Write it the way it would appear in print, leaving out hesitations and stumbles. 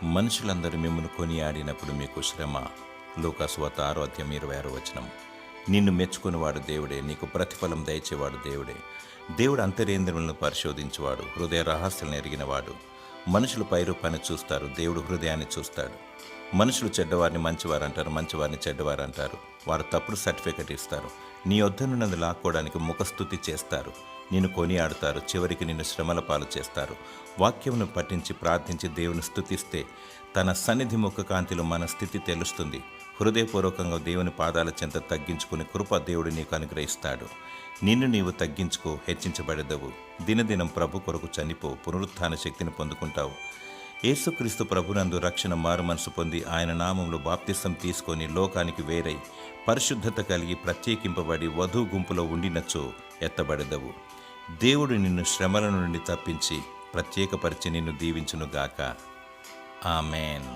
మనుషులందరూ మిమ్మల్ని కొనియాడినప్పుడు మీకు శ్రమ. లూకాసువార్త 6:26 నిన్ను మెచ్చుకునేవాడు దేవుడే, నీకు ప్రతిఫలం దయచేవాడు దేవుడే. దేవుడు అంతరేంద్రియములను పరిశోధించువాడు, హృదయ రహస్యాలను ఎరిగినవాడు. మనుషులు పైరూపాన్ని చూస్తారు, దేవుడు హృదయాన్ని చూస్తాడు. మనుషులు చెడ్డవారిని మంచివారు అంటారు, మంచివారిని చెడ్డవారు అంటారు. వారు తప్పుడు సర్టిఫికెట్ ఇస్తారు. నీ వద్దనున్నది లాక్కోవడానికి ముఖస్తుతి చేస్తారు. నిన్ను కొనియాడుతారు, చివరికి నిన్ను శ్రమల పాలు చేస్తారు. వాక్యమును పఠించి ప్రార్థించి దేవుని స్తుతిస్తే తన సన్నిధి ముఖ కాంతిలో మన స్థితి తెలుస్తుంది. హృదయపూర్వకంగా దేవుని పాదాల చెంత తగ్గించుకుని కృప దేవుడు నీకు అనుగ్రహిస్తాడు. నిన్ను నీవు తగ్గించుకో, హెచ్చించబడదవు. దినదినం ప్రభు కొరకు చనిపో, పునరుత్థాన శక్తిని పొందుకుంటావు. యేసుక్రీస్తు ప్రభునందు రక్షణ మారు మనసు పొంది ఆయన నామంలో బాప్తిసం తీసుకొని లోకానికి వేరై పరిశుద్ధత కలిగి ప్రత్యేకింపబడి వధూ గుంపులో ఉండినచో ఎత్తబడదవు. దేవుడు నిన్ను శ్రమల నుండి తప్పించి ప్రత్యేకపరిచి నిన్ను దీవించునుగాక. ఆమేన్.